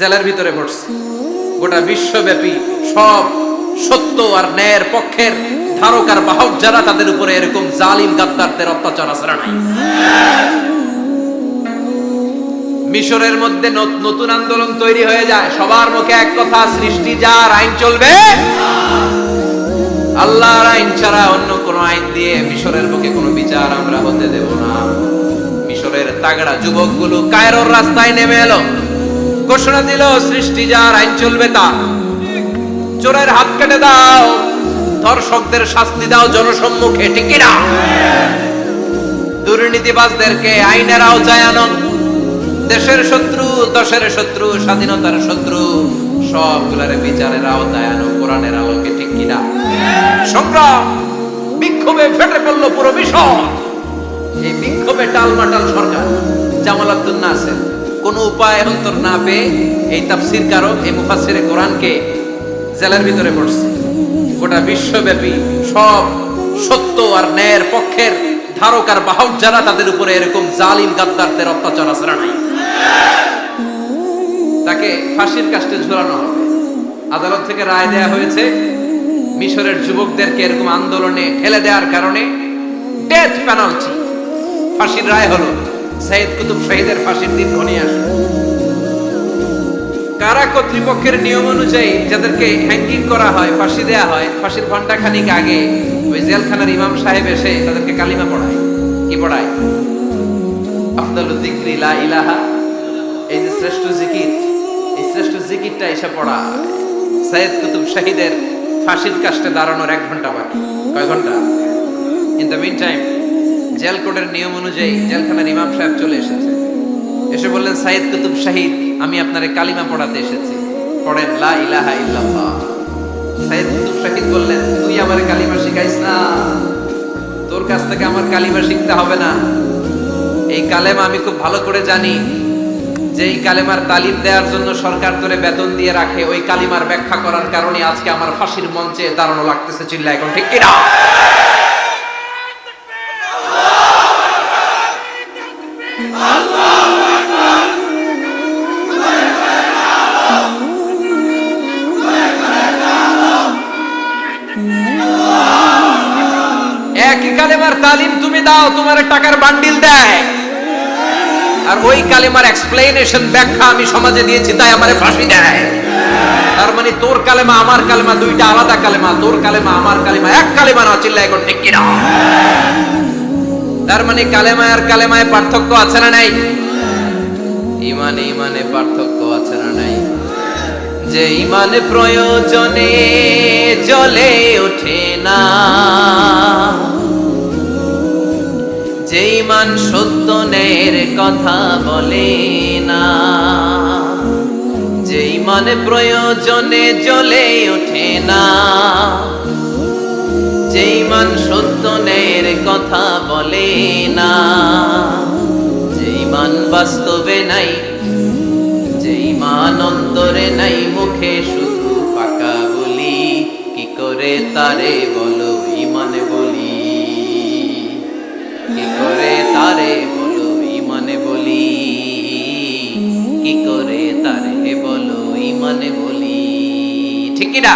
জেলের ভিতরে পড়ছে। গোটা বিশ্বব্যাপী সব সত্য আর ন্যায়ের পক্ষের ধারক আর বাহক যারা, তাদের উপরে এরকম জালিম গাদ্দারদের অত্যাচার আছড়া নাই। মিশরের মধ্যে নতুন আন্দোলন তৈরি হয়ে যায়, সবার মুখে এক কথা, সৃষ্টি যার, আইন চলবে আল্লাহর আইন ছাড়া অন্য কোন আইন দিয়ে মিশরের বুকে কোনো বিচার আমরা হতে দেব না। মিশরের তাগড়া যুবকগুলো কায়রোর রাস্তায় নেমে এলো, ঘোষণা দিল সৃষ্টি যার, আইন চলবে তার। চোরের হাত কেটে দাও, ধর্ষকদের শাস্তি দাও জনসম্মুখে, ঠিক কিনা? দুর্নীতিবাজদেরকে আইনের আওতায় আনো। দেশের শত্রু, দশের শত্রু, স্বাধীনতার শত্রু সবগুলারে বিচারের আওতায় আনো কোরআনের আলোকে, ঠিক কিনা? সংগ্রাম, বিক্ষোভে ফেটে পড়লো পুরো মিশর। এই বিক্ষোভে টালমাটাল সরকার। জামাল আব্দুল নাসের কোন উপায় অন্তর না পেয়ে এই তাফসীর কারক, এই মুফাসসিরে কোরআনকে জেলের ভিতরে পড়ছে। গোটা বিশ্বব্যাপী সব সত্য আর ন্যায়ের পক্ষের ধারক আর বাহক যারা, তাদের উপরে এরকম জালিম গাদ্দারদের অত্যাচার আছড়া নাই। তাকে ফাঁসির কাস্টে ঝুলানো হবে। আদালত থেকে রায় দেয়া হয়েছে, মিশরের যুবকদেরকে এরকম আন্দোলনে ঠেলে দেওয়ার কারণে ডেথ পেনাল্টি, ফাঁসির রায় হলো। সাইয়েদ কুতুব শহীদের ফাঁসির দিন ঘনিয়ে আসে। কারা কর্তৃপক্ষের নিয়ম অনুযায়ী যাদেরকে হ্যাঙ্গিং করা হয়, ফাঁসি দেয়া হয়, ফাঁসির ঘন্টা খানিক আগে ওই জেলখানার ইমাম সাহেব এসে তাদেরকে কালিমা পড়ায়। কি পড়ায়? আফদালুয যিকরি লা ইলাহা, এই যে শ্রেষ্ঠ জিকির, এই শ্রেষ্ঠ জিকিরটা এসে পড়ায়। সাইয়েদ কুতুব শহীদের ফাঁসির কাস্টে দাঁড়ানোর 1 ঘন্টা বাকি। কয় ঘন্টা? In the meantime jail কোডের নিয়ম অনুযায়ী জেলখানার ইমাম সাহেব চলে এসেছে। এসে বললেন, সাইয়েদ কুতুব শহীদ, আমি আপনারে কালিমা পড়াতে এসেছি, পড়েন লা ইলাহা ইল্লাল্লাহ। সাইয়েদ কুতুব শহীদ বললেন, তুই আমারে কালিমা শিখাইস না, তোর কাছ থেকে আমার কালিমা শিখতে হবে না। এই কালেমা আমি খুব ভালো করে জানি, যে এই কালেমার তালিম দেওয়ার জন্য সরকার তোরে বেতন দিয়ে রাখে। ওই কালিমার ব্যাখ্যা করার কারণে আজকে আমার ফাঁসির মঞ্চে দাঁড়ানো লাগতেছে। চিল্লা এখন, ঠিক কিনা? একই কালেমার তালিম তুমি দাও, তোমার টাকার বান্ডিল দেয়, আর ওই কালেমার এক্সপ্লেনেশন, ব্যাখ্যা আমি সমাজে দিয়েছি, তাই আমারে ফাঁসি দেয়। তার মানে তোর কালেমা আমার কালেমা দুইটা আলাদা কালেমা, তোর কালেমা আমার কালেমা এক কালেমা না। চিল্লা এখন, ঠিক কিনা? তার মানে কালেমায় আর কালেমায় পার্থক্য আছে না নাই? ইমানে ইমানে পার্থক্য আছে না নাই? যে ইমানে প্রয়োজনে জ্বলে ওঠে না, যে ইমান সত্য ন্যায়ের কথা বলে না, যে ইমানে প্রয়োজনে জ্বলে ওঠে না, যে ইমান সত্য ন্যায়ের কথা বলে না, যে ইমান বাস্তবে নাই, যে ইমান অন্তরে নাই, মুখে শুধু পাকা বলি, কি করে তারে বলো ইমানে বলি, কি করে তারে বলো ইমানে বলি, কি করে তারে বলো ইমানে বলি, ঠিক কিনা?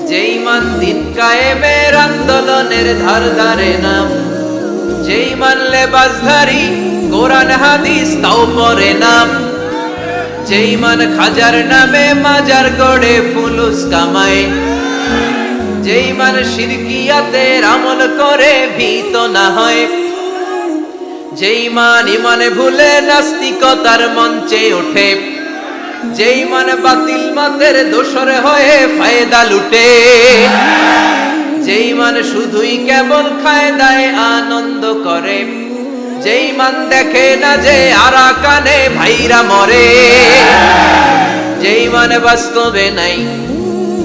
যে ইমান দিন কায়েমের আন্দোলনের ধার ধারে না, যে ইমান লেবাসধারী কোরআন হাদিস তাও পড়ে না, যে ইমান খাজার নামে মাজার গড়ে ফুলুস কামায়, যে ইমান শিরকিয়াতের আমল করে ভীত না হয়, যে ইমান ইমানে ভুলে নাস্তিকতার মঞ্চে ওঠে, যে ইমান বাতিল মাতের দোসরে হয়ে ফায়দা লুটে, যে ইমান শুধুই কেবল খায় দায় আনন্দ করে, যে ইমান দেখে না যে আরাকানে ভাইরা মরে, যে ইমান বাস্তবে নাই,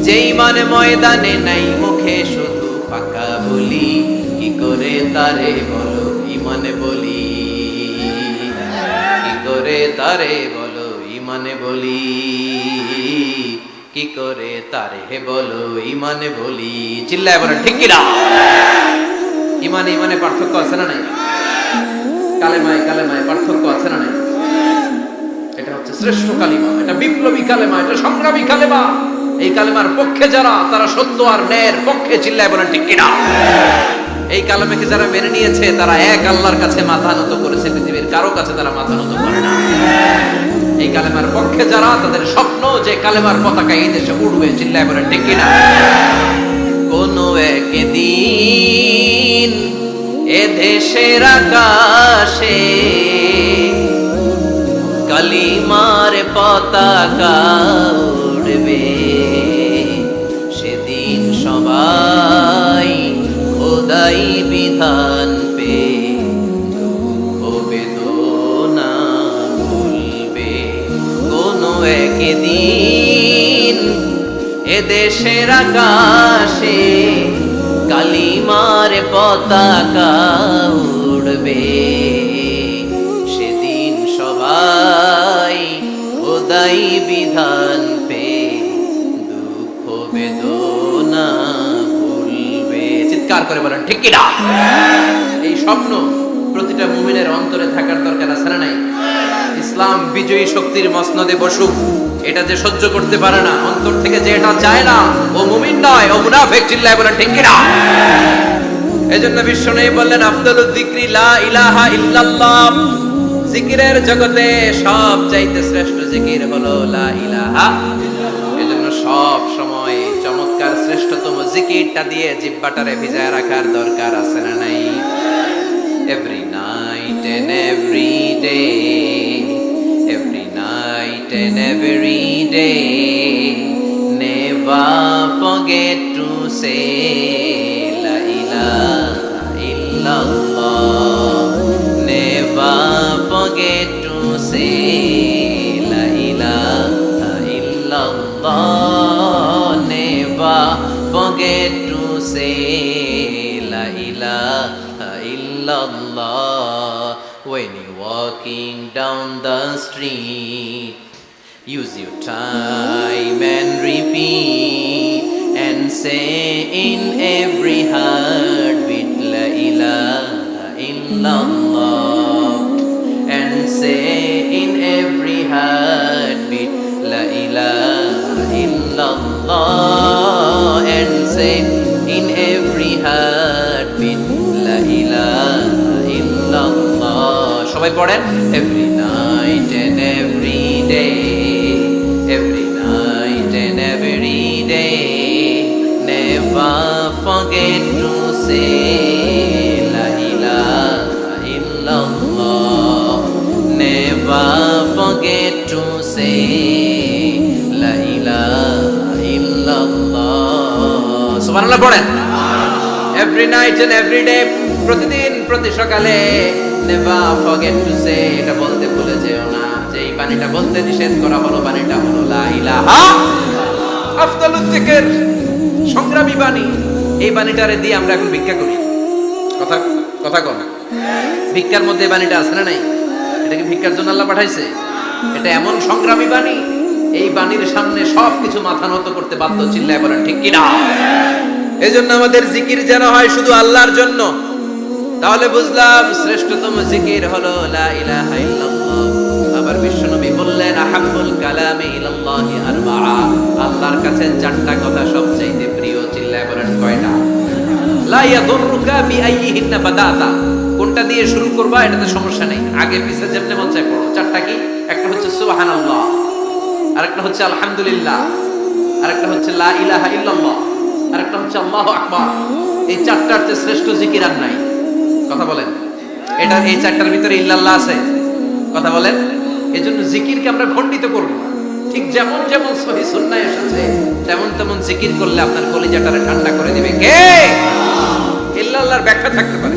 যে ইমান ময়দানে নাই, মুখে শুধু ফাঁকা বলি, কি করে তারে বলো ইমানে বলি, কি করে তারে বলো ইমানে বলি, কি করে তারে বলো ইমানে বলি। চিল্লায় বলেন, ঠিক কিনা? ইমানে ইমানে পার্থক্য আছে না নাই? কালেমায় কালেমায় পার্থক্য আছে না নাই? এটা হচ্ছে শ্রেষ্ঠ কালিমা, এটা বিপ্লবী কালেমা, এটা সংগ্রামী কালেমা। এই কালেমার পক্ষে যারা, তারা সত্য আর ন্যায়ের পক্ষে চিল্লায় বলেন ঠিক কিনা। এই কালেমাকে যারা মেনে নিয়েছে তারা এক আল্লাহর কাছে মাথা নত করেছে, পৃথিবীর কারো কাছে তারা মাথা নত করে না। এই কালেমার পক্ষে যারা, তাদের স্বপ্ন যে কালেমার পতাকা এই দেশে উড়বে, চিল্লায় বলেন ঠিক কিনা। কোন একদিন এ দেশের আকাশে কালিমার পতাকা উড়বে, সেদিন সবাই খোদাই বিধান পে দুঃখ বেদনা ভুলবে। কোন একদিন এ দেশের আকাশে কালিমার পতাকা উড়বে, সেদিন সবাই খোদাই বিধান পে দুঃখ বেদনা ভুলবে। চিৎকার করে বলেন ঠিক কিনা। এই স্বপ্ন প্রতিটা মুমিনের অন্তরে থাকার দরকার আছে না নাই? ইসলাম বিজয়ী শক্তির মসনদে বসুক, এটা যে সহ্য করতে পারে না, অন্তর থেকে যে এটা চায় না, ও মুমিন নয়, ও মুনাফিক। চিল্লায় বলেন ঠিক কিনা। এজন্য বিশ্বনবী বললেন আফদালুয যিকরি লা ইলাহা ইল্লাল্লাহ। জিকিরের জগতে সব চাইতে শ্রেষ্ঠ জিকির হলো লা ইলাহা। এজন্য সব সময় চমৎকার শ্রেষ্ঠতম জিকিরটা দিয়ে জিহ্বাটারে ভিজায় রাখার দরকার আছে না নাই? Every night and every day, every night and every day, never forget to say la ilaha illallah. Never forget to say la ilaha illallah. Never forget to say la ilaha illallah. When you're walking down the street, use your time and repeat and say in every heartbeat la ilaha illallah. And say in every heartbeat la ilaha illallah. And say in every heartbeat la ilaha illallah. সবাই পড়েন every night and every day, every night and every day, never forget to say la ilaha illallah. Never forget to say la ilaha illallah. সুবহানাল্লাহ পড়েন every night and every day, প্রতিদিন প্রতি সকালে never forget to say, এটা বলতে ভুলে যেও না যে এই বাণীটা বলতে নিষেধ করা হলো, বাণীটা হলো লা ইলাহা আফদালুয যিকর, সংগ্রামী বাণী। এই বাণীটারে দিয়ে আমরা এখন ভিক্ষা করি। কথা কথা কন, ভিক্ষার মধ্যে বাণীটা আছে না নাই? এটা কি ভিক্ষার জন্য আল্লাহ পাঠাইছে? এটা এমন সংগ্রামী বাণী, এই বাণীর সামনে সবকিছু মাথা নত করতে বাধ্য। চিল্লায় বলেন ঠিক কিনা। এজন্য আমাদের জিকির যেন হয় শুধু আল্লাহর জন্য। তাহলে বুঝলাম শ্রেষ্ঠতম জিকির হলো লা ইলাহা ইল্লাল্লাহ। আবার বিশ্বনবী বললেন আহাব্বুল কালামি ইলাল্লাহি আরবাআ, আল্লাহর কাছে চারটা কথা সবচেয়ে প্রিয়। চিল্লায় বলেন কয়টা? লা ইয়াদুররুকা বিআইয়িহিন্না বাদাতা, কোনটা দিয়ে শুরু করবা এটাতে সমস্যা নেই, আগে পিছে যেমনে মন চায় পড়ো। চারটা কি? একটা হচ্ছে সুবহানাল্লাহ, আরেকটা হচ্ছে আলহামদুলিল্লাহ, আরেকটা হচ্ছে লা ইলাহা ইল্লাল্লাহ, আরেকটা হচ্ছে আল্লাহু আকবার। এই চারটার চেয়ে শ্রেষ্ঠ জিকির আর নাই। কথা বলেন, এটা এই চারটার ভিতরে ইল্লাল্লাহ আছে? কথা বলেন। এজন্য জিকিরকে আমরা খণ্ডিত করব না। ঠিক যেমন যেমন সহিহ সুন্নাহ এসেছে তেমন তেমন জিকির করলে আপনার কলিজাটারে ঠান্ডা করে দিবে কে? ইল্লাল্লাহর ব্যাখ্যা থাকতে পারে,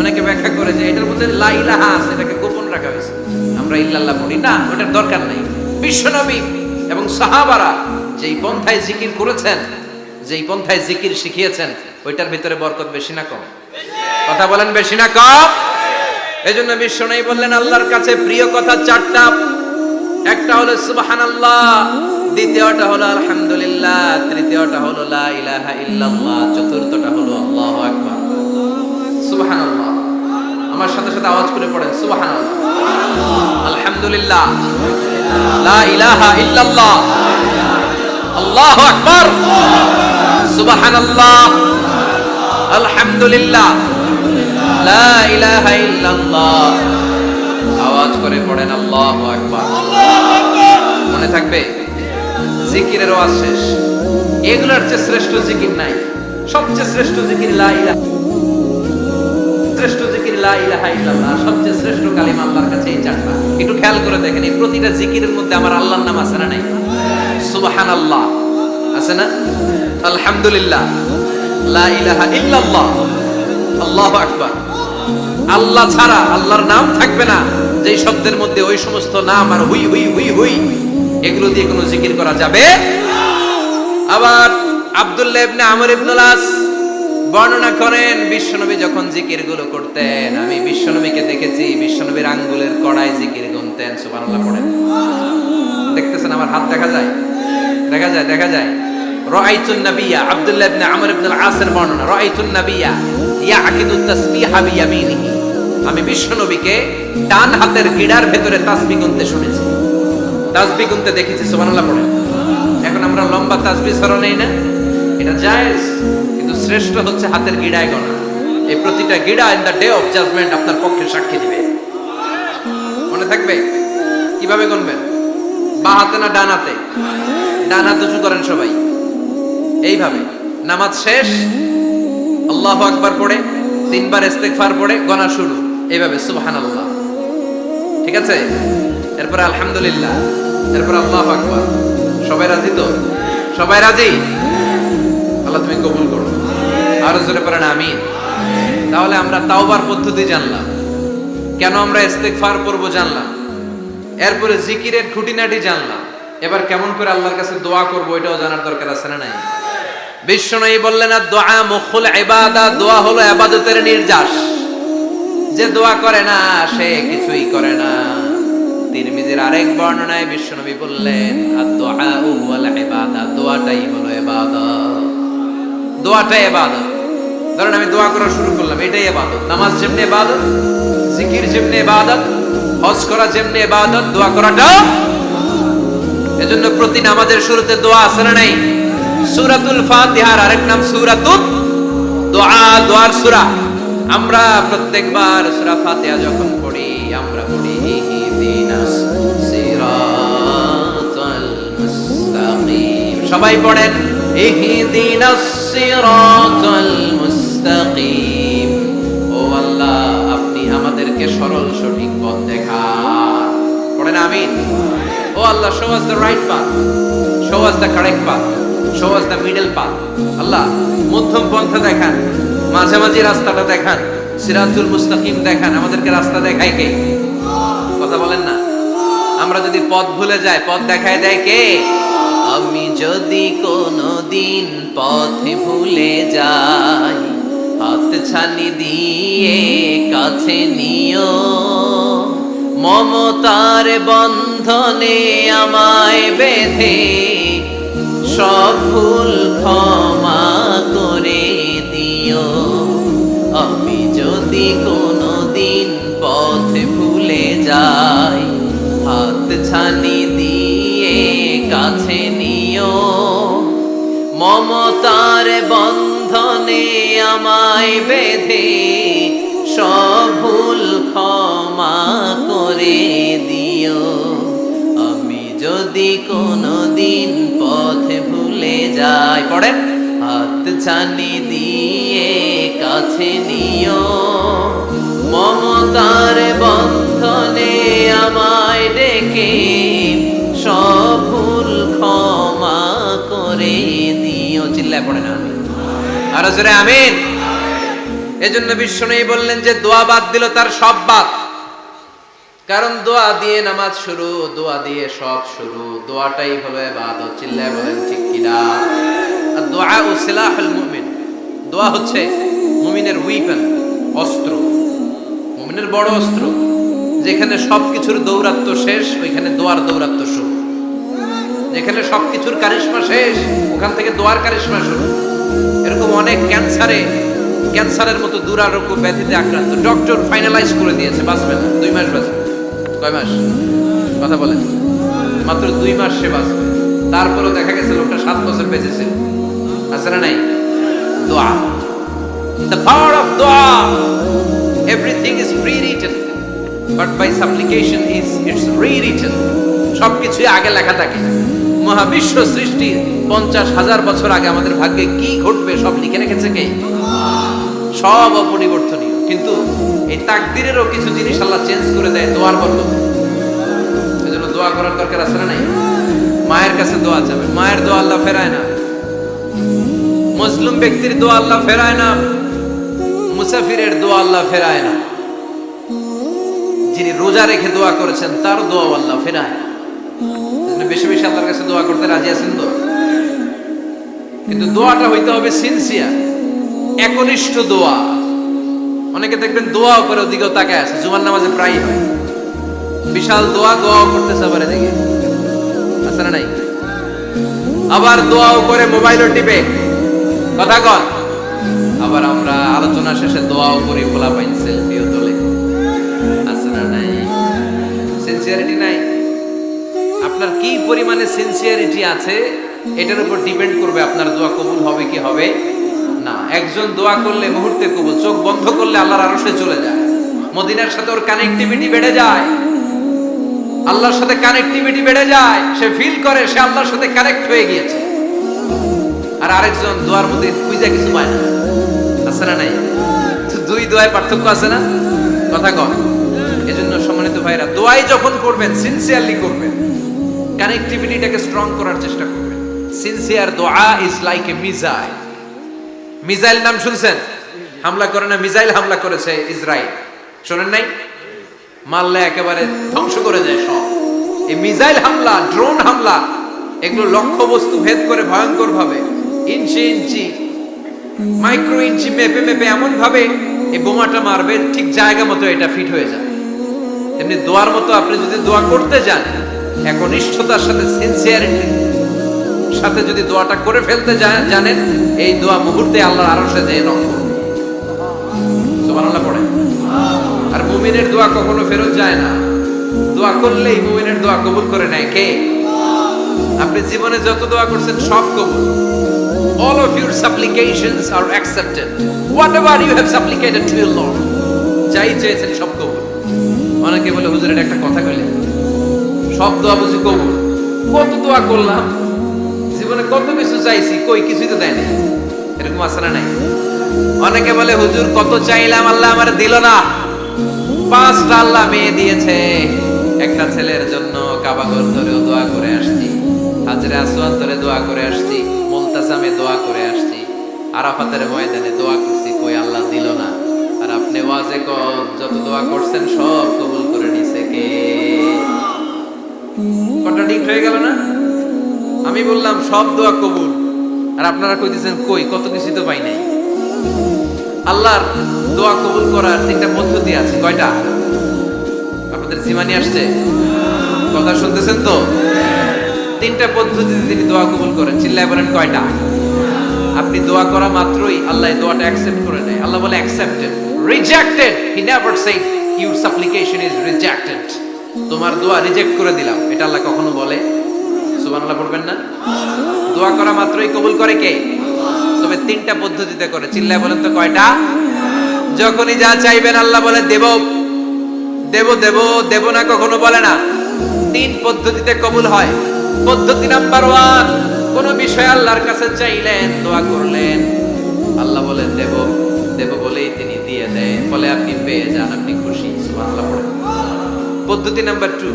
অনেকে ব্যাখ্যা করে যে এটার মধ্যে লা ইলাহা আছে, এটাকে গোপন রাখা হয়েছে, আমরা ইল্লাল্লাহ পড়ি না, ওটার দরকার নাই। বিশ্বনবী এবং সাহাবারা যেই পন্থায় জিকির করেছেন, যেই পন্থায় জিকির শিখিয়েছেন, ওইটার ভিতরে বরকত বেশি না কম? কথা বলেন বেশি না কম? এজন্য বিশ্বনবী বললেন আল্লাহর কাছে প্রিয় কথা চারটা। একটা হলো সুবহানাল্লাহ, দ্বিতীয়টা হলো আলহামদুলিল্লাহ, তৃতীয়টা হলো লা ইলাহা ইল্লাল্লাহ, চতুর্থটা হলো আল্লাহু আকবার। সুবহানাল্লাহ, আমার সাথে সাথে আওয়াজ করে পড়েন সুবহানাল্লাহ। আলহামদুলিল্লাহ, লা ইলাহা ইল্লাল্লাহ, আল্লাহু আকবার, সুবহানাল্লাহ, আলহামদুলিল্লাহ, লা ইলাহা ইল্লাল্লাহ। আওয়াজ করে পড়েন আল্লাহু আকবার। মনে থাকবে জিকিরের ওয়াজ শেষ, এগুলোর চেয়ে শ্রেষ্ঠ জিকির নাই। সবচেয়ে শ্রেষ্ঠ জিকির লা ইলাহা, শ্রেষ্ঠ জিকির লা ইলাহা ইল্লাল্লাহ, সবচেয়ে শ্রেষ্ঠ কালিমা আল্লাহর কাছে এই চারটা। একটু খেয়াল করে দেখেন, এই প্রতিটা জিকিরের মধ্যে আমার আল্লাহর নাম আছে না নাই? সুবহানাল্লাহ আছে না? আলহামদুলিল্লাহ, লা ইলাহা ইল্লাল্লাহ, আল্লাহু আকবার। আল্লাহ ছাড়া আল্লাহর নাম থাকবে না যেই শব্দের মধ্যে ওই সমস্ত নাম আর হুই হুই হুই হুই এগুলো দিয়ে কোনো জিকির করা যাবে। আবার আব্দুল্লাহ ইবনে আমর ইবনুল আস বর্ণনা করেন, বিশ্বনবী যখন জিকির গুলো করতেন, আমি বিশ্বনবীকে দেখেছি বিশ্বনবীর আঙ্গুলের কড়ায় জিকির গুনতেন। সুবহানাল্লাহ পড়েন। দেখতেছেন আমার হাত দেখা যায়? দেখা যায়, দেখা যায়। রাআইতুন নাবিয়্যা, আব্দুল্লাহ ইবনে আমর ইবনুল আসের বর্ণনা, রাআইতুন নাবিয়্যা ইয়াকিদুত তাসবিহা বিয়ামিনিহি, আমি বিশ্বনবীকে ডান হাতের গিড়ার ভেতরে তাসবিহ গুনতে শুনেছি, তাসবিহ গুনতে দেখেছি। সুবহানাল্লাহ পড়েন। এখন আমরা লম্বা তাসবিহ ছড়া নেই না, এটা জায়েজ, কিন্তু শ্রেষ্ঠ হচ্ছে হাতের গিড়ায় গোনা। এই প্রতিটা গিড়া in the day of judgement আপনার পক্ষে সাক্ষী দিবে। মনে থাকবে কিভাবে গুনবেন? বাঁ হাতে না ডান হাতে? ডান হাত উঁচু করেন সবাই, এইভাবে। নামাজ শেষ, আল্লাহু আকবার পড়ে 3 বার ইস্তিগফার পড়ে গনা শুরু, এইভাবে সুবহানাল্লাহ। ঠিক আছে? এরপর আলহামদুলিল্লাহ, এরপর আল্লাহু আকবার। সবাই রাজি তো? সবাই রাজি? আল্লাহ তুমি কবুল করো। আর জোরে পড়েন আমিন। তাহলে আমরা তাওবার পদ্ধতি জানলাম, কেন আমরা ইস্তিগফার পড়বো জানলাম, এরপরে জিকিরের খুঁটিনাটি জানলাম। এবার কেমন করে আল্লাহর কাছে দোয়া করবো এটাও জানার দরকার আছে না নাই? বিশ্বনবী বললেন, দোয়া মুখুল ইবাদা, দোয়া হলো ইবাদতের নির্যাস। যে দোয়া করে না সে কিছুই করে না। তিরমিজির আরেক বর্ণনায় বিশ্বনবী বললেন, আদ-দুআ ওয়াল ইবাদা, দোয়াটাই হলো ইবাদত, দোয়াটাই ইবাদত। ধরেন আমি দোয়া করা শুরু করলাম, এটাই ইবাদত। নামাজ যেমনি ইবাদত, জিকির যেমনি ইবাদত, হজ করা যেমনি ইবাদত, দোয়া করাটাও। এজন্য প্রতি নামাজের শুরুতে দোয়া আছে না নাই? সূরাতুল ফাতিহার আরেক নাম সূরাতুদ দোয়া, দোয়ার সূরা। আমরা প্রত্যেকবার সূরা ফাতিহা যখন পড়ি, আমরা পড়ি ইহদিনাস সিরাতাল মুস্তাকিম। সবাই পড়েন ইহদিনাস সিরাতাল মুস্তাকিম। ও আল্লাহ, আপনি আমাদেরকে সরল সঠিক পথ দেখান। পড়েন আমিন। ও আল্লাহ, show us the right path, show us the correct path, show us the middle path. আল্লাহ মধ্যম পন্থা দেখান, মাঝামাঝি রাস্তাটা দেখান, সিরাতুল মুস্তাকিম দেখান। আমাদেরকে রাস্তা দেখায় কে? কথা বলেন না। আমরা যদি পথ ভুলে যাই, পথ দেখায় দেয় কে? আমি যদি কোনদিন পথে ভুলে যাই, হাত ছানি দিয়ে কাছে নিও, মমতার বন্ধনে আমায় বেঁধে সব ভুল ক্ষমা করে দিও। আমি যদি কোনদিন পথে ভুলে যাই, হাত ছানি দিয়ে কাছে নিও, মমতার বন্ধনে আমায় বেঁধে সব ভুল ক্ষমা করে দিও। আমি যদি কোনদিন পথে ভুলে যাই, পড়েন, হাত ছানি দিয়ে কাছে নিও, মমতার বন্ধনে আমায় ডেকে সব ভুল ক্ষমা করে দিও। চিল্লায় পড়েন আমিন। আর জোরে আমিন। এজন্য বিশ্বনবী বললেন যে দোয়া বাদ দিল তার সব বাদ। কারণ দোয়া দিয়ে নামাজ শুরু, দোয়া দিয়ে সব শুরু, দোয়াটাই হলো ইবাদত। চিল্লায় বলেন ঠিক কিনা? আর দোয়া সিলাহুল মুমিন, দোয়া হচ্ছে মুমিনের উইপেন, অস্ত্র, মুমিনের বড় অস্ত্র। যেখানে সবকিছুর দৌরাত্ম্য শেষ, ওইখানে দোয়ার দৌরাত্ম্য শুরু। যেখানে সবকিছুর কারিশমা শেষ, ওখান থেকে দোয়ার কারিশমা শুরু। এরকম অনেক ক্যান্সারের মতো দুরারোগ্য ব্যাধিতে আক্রান্ত, ডক্টর ফাইনালাইজ করে দিয়েছে বাঁচবে না, 2 মাস বাঁচবে। কয় মাস? কথা বলেন। মাত্র 2 মাস সে বাঁচবে, তারপরে দেখা গেছে লোকটা 7 বছর বেঁচে ছিল। আছে না নাই? দোয়া, the power of dua. Everything is pre-written, but by supplication it's rewritten. সবকিছুই আগে লেখা থাকে। মহাবিশ্ব সৃষ্টির 50,000 বছর আগে আমাদের ভাগ্যে কি ঘটবে সব লিখে রেখেছে কে? সব অপরিবর্তনীয়। কিন্তু এই তাকদিরেরও কিছু জিনিস আল্লাহ চেঞ্জ করে দেয় দোয়ার বদলে। এজন্য দোয়া করার দরকার আছে না নাই? মায়ের কাছে দোয়া চাবেন, মায়ের দোয়া আল্লাহ ফেরায় না। মুসলিম ব্যক্তির দোয়া আল্লাহ ফেরায় না, মুসাফিরের দোয়া আল্লাহ ফেরায় না। যিনি রোজা রেখে দোয়া করেছেন তার দোয়া আল্লাহ ফেরায় না। বেশি বেশি আল্লাহর কাছে দোয়া করতে রাজি আছেন তো? কিন্তু দোয়াটা হইতে হবে সিনসিয়ার, একনিষ্ঠ দোয়া। অনেকে দেখবেন দোয়াও করে ওদিকেও তাকায় আছে, জুমার নামাজে প্রায় হয় বিশাল দোয়াও করতেছে আবার এদিকে, আছে না নাই? আবার দোয়াও করে মোবাইলও টিপে, কথা কন। আবার আমরা আলোচনা শেষে দোয়াও করি, বলা পাইন সেলফিও তোলে, আছে না নাই? সিনসিয়ারিটি নাই। আপনার কি পরিমাণে সিনসিয়ারিটি আছে এটার উপর ডিপেন্ড করবে আপনার দোয়া কবুল হবে কি হবে না। একজন দোয়া করলে মুহূর্তে কবুল, চোখ বন্ধ করলে আল্লাহর আরশে চলে যায়, মদিনার সাথে ওর কানেক্টিভিটি বেড়ে যায়, আল্লাহর সাথে কানেক্টিভিটি বেড়ে যায়, সে ফিল করে সে আল্লাহর সাথে কানেক্ট হয়ে গিয়েছে। আর আরেকজন দোয়ার মধ্যে খুঁজে কিছু পায় না, আছে না নাই? দুই দোয়ায় পার্থক্য আছে না, কথা কন। এজন্য সম্মানিত ভাইরা, দোয়াই যখন করবেন সিনসিয়ারলি করবেন, কানেক্টিভিটিটাকে স্ট্রং করার চেষ্টা করবেন। সিনসিয়ার দোয়া is like a missile. Missile নাম শুনছেন? হামলা করে না, মিসাইল হামলা করেছে ইসরায়েল, শোনেন নাই? মারলে একেবারে ধ্বংস করে দেয় সব। এই মিসাইল হামলা, ড্রোন হামলা, এগুলো লক্ষ্য বস্তু ভেদ করে ভয়ঙ্কর ভাবে, ইঞ্চি ইঞ্চি, মাইক্রো ইঞ্চি মেপে মেপে এমন ভাবে এই বোমাটা মারবে ঠিক জায়গা মতো এটা ফিট হয়ে যায়। তেমনি দোয়ার মতো আপনি যদি দোয়া করতে যান, একনিষ্ঠতার সাথে সিনসিয়ারিটির সাথে যদি দোয়াটা করে ফেলতে জানেন, এই দোয়া মুহূর্তে আল্লাহর আরশে যেয়ে নক করবে। সুবহানাল্লাহ পড়ে। আর মুমিনের দোয়া কখনো ফেরত যায় না, দোয়া করলেই মুমিনের দোয়া কবুল করে নেয় কে? আপনি জীবনে যত দোয়া করছেন সব কবুল। All of your supplications are accepted. Whatever you have supplicated to your Lord, যাই চেয়েছেন সব কবুল। অনেকে বলে হুজুর এটা একটা কথা কইলেন, সব দোয়া বুঝি কবুল? কত দোয়া করলাম, জীবনে কত কিছু চাইছি, কই কিছুই তো দেয়নি। এরকম আছে না নাই? অনেকে বলে হুজুর কত চাইলাম আল্লাহ আমার দিল না। 5টা আল্লাহ মেয়ে দিয়েছে, একটা ছেলের জন্য কাবাগর ধরেও দোয়া করে আসছি, হাজরে আসওয়াদ ধরে দোয়া করে আসছি, মুলতাসামে দোয়া করে আসছি, আরাফাতের ময়দানে দোয়া করছি, কই আল্লাহ দিল না। আর আপনি ওয়াজে যত দোয়া করছেন সব কবুল করে নিছে কে? কন্ট্রাডিক্ট হয়ে গেল না? আমি বললাম সব দোয়া কবুল, আর আপনারা কইতেছেন কই কত কিছু তো পাই নাই। আল্লাহর দোয়া কবুল করার 3টা পদ্ধতি আছে। কয়টা? আপনাদের জিমানি আসছে? কথা শুনতেছেন তো? 3টা পদ্ধতিতে তিনি দোয়া কবুল করেন। চিল্লায় বলেন কয়টা? আপনি দোয়া করা মাত্রই আল্লাহ এই দোয়াটা অ্যাকসেপ্ট করে নেয়। আল্লাহ বলে accepted, rejected he never shed your সাপ্লিকেশন is rejected. তোমার দোয়া রিজেক্ট করে দিলাম, এটা আল্লাহ কখনো বলে? সুবহানাল্লাহ পড়বেন না? দোয়া করা মাত্রই কবুল করে কে? তবে 3টা পদ্ধতিতে করে। চিল্লায় বলেন তো কয়টা? যখনই যা চাইবেন আল্লাহ বলে দেব দেব দেব, দেব না কখনো বলে না। 3 পদ্ধতিতে কবুল হয়। পদ্ধতি নাম্বার 1, কোন বিষয় আল্লাহর কাছে চাইলেন, দোয়া করলেন, আল্লাহ বলেন দেব দেব বলেই তিনি দিয়ে দেন, ফলে আপনি পেয়ে যান, আপনি খুশি। সুবহানাল্লাহ পড়েন। পদ্ধতি নাম্বার 2,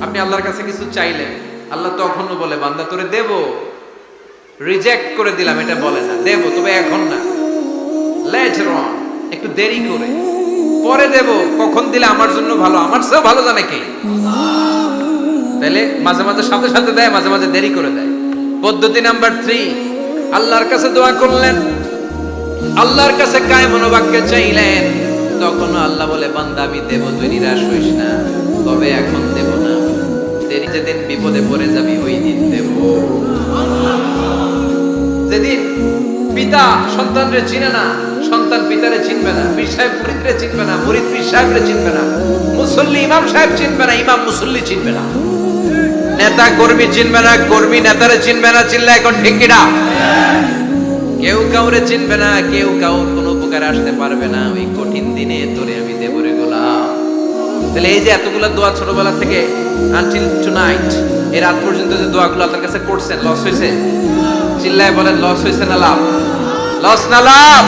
আপনি আল্লাহর কাছে কিছু চাইলেন, আল্লাহ তখনও বলে বান্দা তোরে দেব, রিজেক্ট করে দিলাম এটা বলে না, দেব তবে এখন না, লেটার অন, একটু দেরি করে, পরে দেব, কখন দিলে আমার জন্য ভালো, আমার চেয়েও ভালো জানে কে? তাহলে মাঝে মাঝে সাথে সাথে দেয়, মাঝে মাঝে দেরি করে দেয়। পদ্ধতি নাম্বার 3, আল্লাহর কাছে দোয়া করলেন, আল্লাহর কাছে কায় মনোবাক্যে চাইলেন, তখনও আল্লাহ বলে বান্দা আমি দেব, তুই নিরাশ হইস না, তবে এখন দেব না, দেরি যেদিন বিপদে পড়ে যাবি ওই দিন দেব। যেদিন পিতা সন্তানরে চিনে না, সন্তান পিতারে চিনবে না, পীর সাহেব মুরিদরে চিনবে না, মুরিদ পীর সাহেবরে চিনবে না, মুসল্লি ইমাম সাহেব চিনবে না, ইমাম মুসল্লি চিনবে না, নেতা কর্মী চিনবে না, কর্মী নেতারে চিনবে না। চিল্লা এখন ঠিক কিনা? কেউ কাউরে চিনবে না, কেউ কাউর কোনো উপকার আসতে পারবে না। ওই কঠিন দিনে তোরে আমি দেব রে গোলাম। তাহলে এই যে এতগুলো দোয়া ছোটবেলা থেকে আনটিল টুনাইট, এই রাত পর্যন্ত যে দোয়াগুলো আপনার কাছে করছেন, লস হয়েছে? চিল্লায় বলেন, লস হয়েছে না লাভ? লস না লাভ?